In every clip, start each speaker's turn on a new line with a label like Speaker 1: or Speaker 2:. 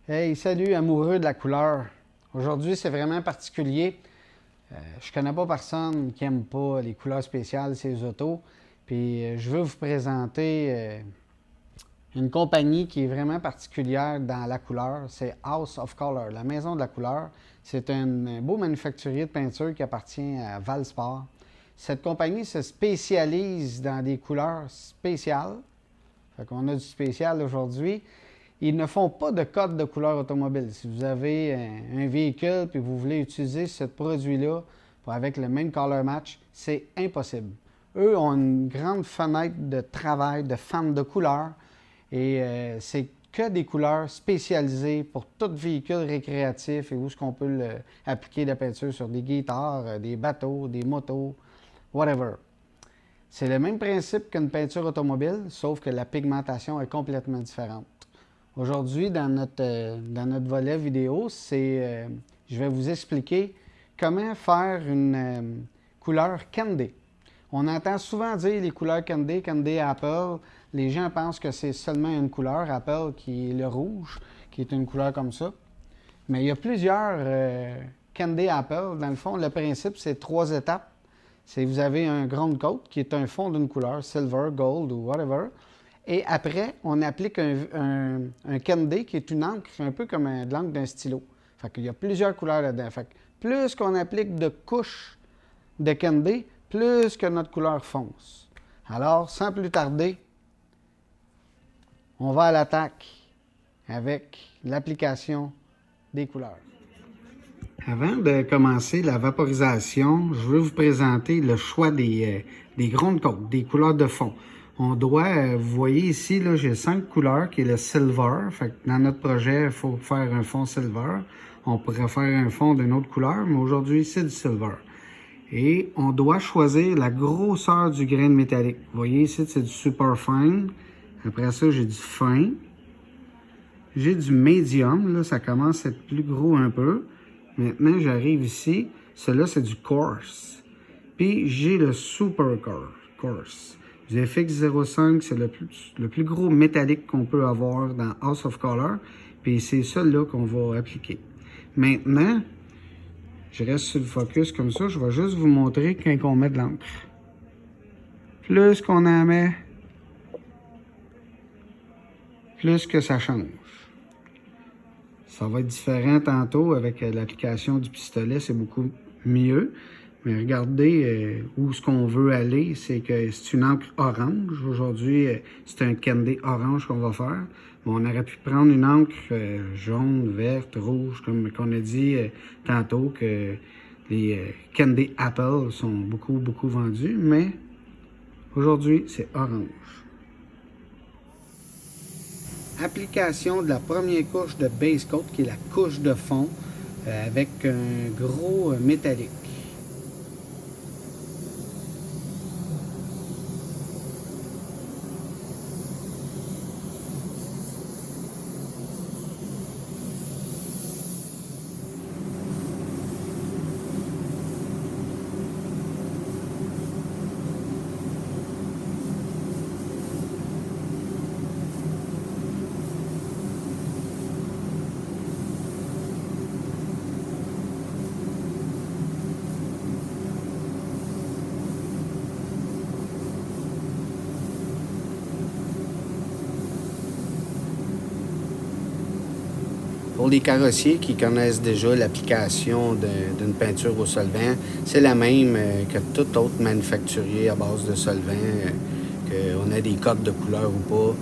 Speaker 1: Hey, salut amoureux de la couleur. Aujourd'hui, c'est vraiment particulier. Je connais pas personne qui aime pas les couleurs spéciales, ces autos. Puis je veux vous présenter une compagnie qui est vraiment particulière dans la couleur. C'est House of Color, la maison de la couleur. C'est un beau manufacturier de peinture qui appartient à Valspar. Cette compagnie se spécialise dans des couleurs spéciales. Fait qu'on a du spécial aujourd'hui. Ils ne font pas de code de couleur automobile. Si vous avez un véhicule et vous voulez utiliser ce produit-là avec le même color match, c'est impossible. Eux ont une grande fenêtre de travail de fans de couleurs et c'est que des couleurs spécialisées pour tout véhicule récréatif et où est-ce qu'on peut appliquer la peinture sur des guitares, des bateaux, des motos, whatever. C'est le même principe qu'une peinture automobile, sauf que la pigmentation est complètement différente. Aujourd'hui, dans notre volet vidéo, je vais vous expliquer comment faire une couleur Candy. On entend souvent dire les couleurs Candy, Candy Apple. Les gens pensent que c'est seulement une couleur Apple qui est le rouge, qui est une couleur comme ça. Mais il y a plusieurs Candy Apple. Dans le fond, le principe, c'est 3 étapes. Vous avez un ground coat qui est un fond d'une couleur, silver, gold ou whatever. Et après, on applique un Candy qui est une encre, un peu comme l'encre d'un stylo. Fait qu'il y a plusieurs couleurs là-dedans. Fait que plus qu'on applique de couches de Candy, plus que notre couleur fonce. Alors, sans plus tarder, on va à l'attaque avec l'application des couleurs. Avant de commencer la vaporisation, je veux vous présenter le choix des ground coats, des couleurs de fond. On doit, vous voyez ici, là, j'ai 5 couleurs qui est le silver. Fait que dans notre projet, il faut faire un fond silver. On pourrait faire un fond d'une autre couleur, mais aujourd'hui, c'est du silver. Et on doit choisir la grosseur du grain métallique. Vous voyez ici, c'est du super fine. Après ça, j'ai du fin. J'ai du medium. Là, ça commence à être plus gros un peu. Maintenant, j'arrive ici. Celui-là, c'est du coarse. Puis, j'ai le super coarse. Du FX05, c'est le plus gros métallique qu'on peut avoir dans House of Color. Puis c'est celui-là qu'on va appliquer. Maintenant, je reste sur le focus comme ça. Je vais juste vous montrer quand on met de l'encre. Plus qu'on en met, plus que ça change. Ça va être différent tantôt avec l'application du pistolet. C'est beaucoup mieux. Mais regardez où ce qu'on veut aller, c'est que c'est une encre orange. Aujourd'hui, c'est un Candy orange qu'on va faire. Bon, on aurait pu prendre une encre jaune, verte, rouge, comme qu'on a dit tantôt que les Candy Apple sont beaucoup vendus. Mais aujourd'hui, c'est orange. Application de la première couche de base coat, qui est la couche de fond, avec un gros métallique. Pour les carrossiers qui connaissent déjà l'application d'une peinture au solvant, c'est la même que tout autre manufacturier à base de solvant, qu'on ait des codes de couleur ou pas.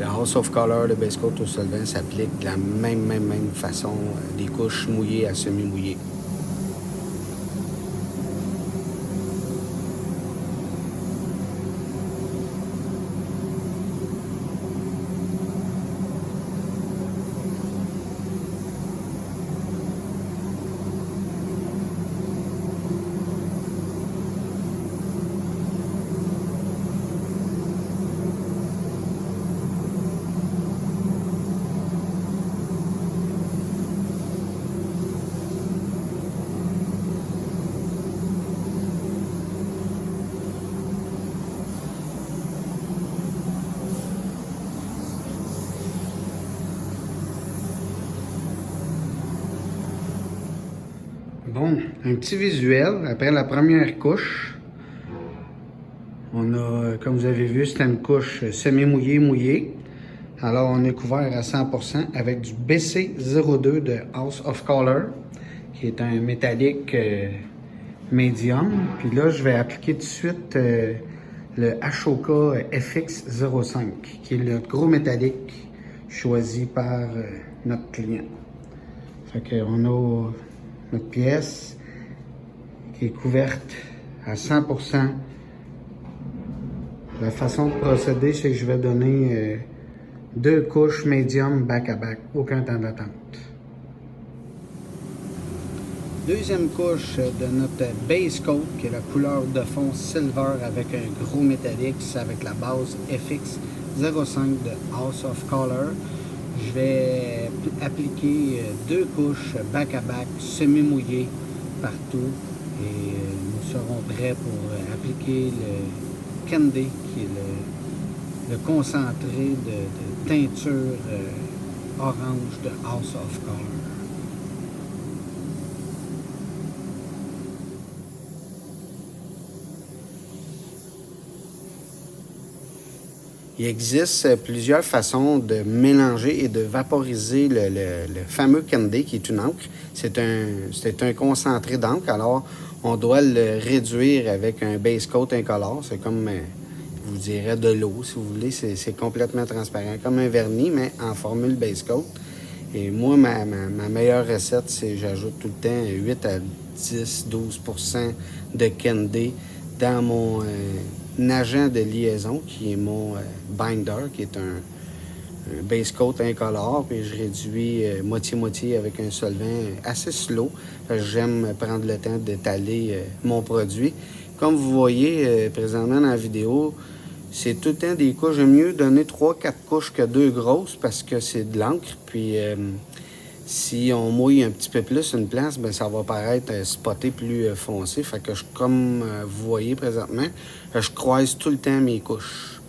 Speaker 1: Le House of Color, le base coat au solvant s'applique de la même façon, des couches mouillées à semi-mouillées. Bon, un petit visuel après la première couche. On a, comme vous avez vu, c'était une couche semi-mouillée, mouillée. Alors, on est couvert à 100% avec du BC02 de House of Color, qui est un métallique médium. Puis là, je vais appliquer tout de suite le Ashoka FX05, qui est le gros métallique choisi par notre client. Fait qu'on a notre pièce qui est couverte à 100%. La façon de procéder, c'est que je vais donner deux couches médium back-à-back, aucun temps d'attente. Deuxième couche de notre base coat, qui est la couleur de fond silver avec un gros métallique, avec la base FX05 de House of Color. Je vais appliquer deux couches back-à-back semi-mouillées partout et nous serons prêts pour appliquer le Candy, qui est le concentré de teinture orange de House of Color. Il existe plusieurs façons de mélanger et de vaporiser le fameux Candy, qui est une encre. C'est un concentré d'encre, alors on doit le réduire avec un base coat incolore. C'est comme, je vous dirais, de l'eau, si vous voulez. C'est complètement transparent, comme un vernis, mais en formule base coat. Et moi, ma meilleure recette, c'est j'ajoute tout le temps 8 à 10-12% de Candy dans mon agent de liaison, qui est mon binder, qui est un base coat incolore, puis je réduis moitié-moitié avec un solvant assez slow. J'aime prendre le temps d'étaler mon produit. Comme vous voyez présentement dans la vidéo, c'est tout le temps des couches. J'aime mieux donner 3-4 couches que 2 grosses parce que c'est de l'encre. Puis si on mouille un petit peu plus une place, bien, ça va paraître spoté plus foncé. Fait que comme vous voyez présentement, je croise tout le temps mes couches.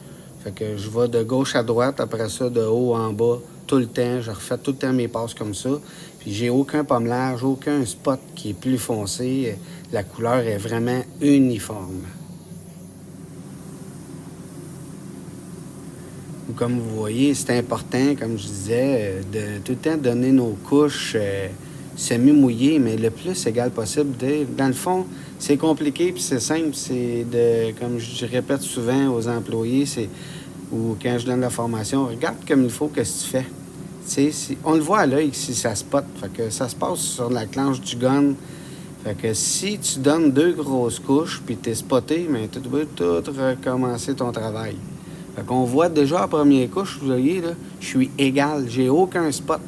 Speaker 1: Fait que je vais de gauche à droite, après ça de haut en bas, tout le temps. Je refais tout le temps mes passes comme ça. Puis j'ai aucun pommelage, aucun spot qui est plus foncé. La couleur est vraiment uniforme. Comme vous voyez, c'est important, comme je disais, de tout le temps donner nos couches semi-mouillées, mais le plus égal possible. Dans le fond, c'est compliqué puis c'est simple. C'est comme je répète souvent aux employés, ou quand je donne la formation, regarde comme il faut, qu'est-ce que tu fais. On le voit à l'œil si ça spot. Fait que ça se passe sur la clenche du gun. Fait que si tu donnes 2 grosses couches puis tu es spoté, mais tu dois tout recommencer ton travail. Fait qu'on voit déjà la première couche, vous voyez, là, je suis égal, j'ai aucun spot.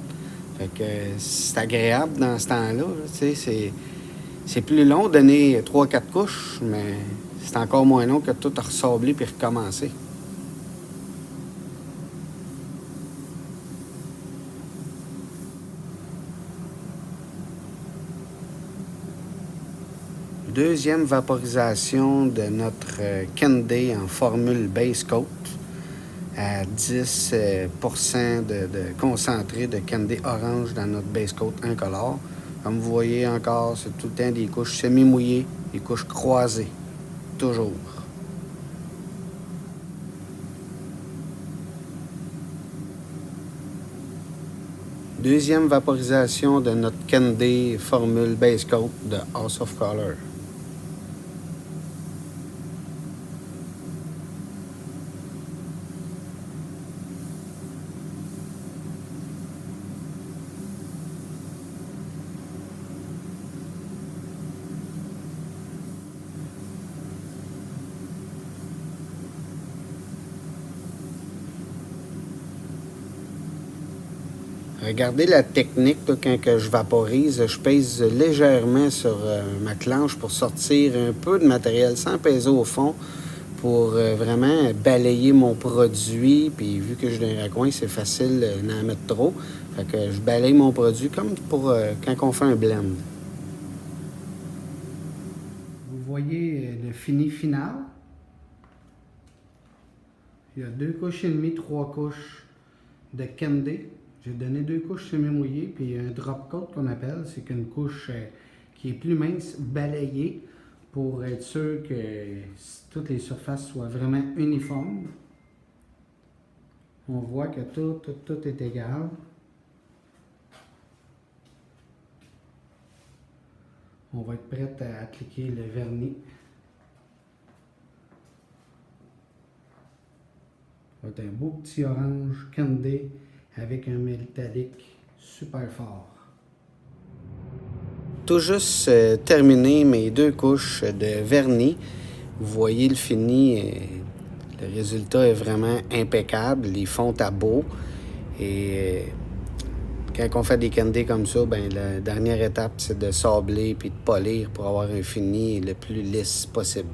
Speaker 1: Fait que c'est agréable dans ce temps-là. C'est plus long de donner 3-4 couches, mais c'est encore moins long que tout ressabler puis recommencer. Deuxième vaporisation de notre Candy en formule base coat à 10% de concentré de Candy orange dans notre base coat incolore. Comme vous voyez encore, c'est tout le temps des couches semi-mouillées, des couches croisées, toujours. Deuxième vaporisation de notre Candy formule base coat de House of Color. Regardez la technique là, quand que je vaporise, je pèse légèrement sur ma clenche pour sortir un peu de matériel sans peser au fond pour vraiment balayer mon produit. Puis vu que je suis dans un raccoin, c'est facile d'en mettre trop. Fait que je balaye mon produit comme pour quand on fait un blend. Vous voyez le fini final. Il y a 2 couches et demie, 3 couches de Candy. J'ai donné 2 couches semi-mouillées, puis un drop coat qu'on appelle, c'est qu'une couche qui est plus mince, balayé pour être sûr que toutes les surfaces soient vraiment uniformes. On voit que tout est égal. On va être prêt à appliquer le vernis. Ça va être un beau petit orange candy avec un métallique super fort. Tout juste terminé mes 2 couches de vernis. Vous voyez le fini, le résultat est vraiment impeccable. Les fonds à beau. Et quand on fait des candies comme ça, ben, la dernière étape, c'est de sabler puis de polir pour avoir un fini le plus lisse possible.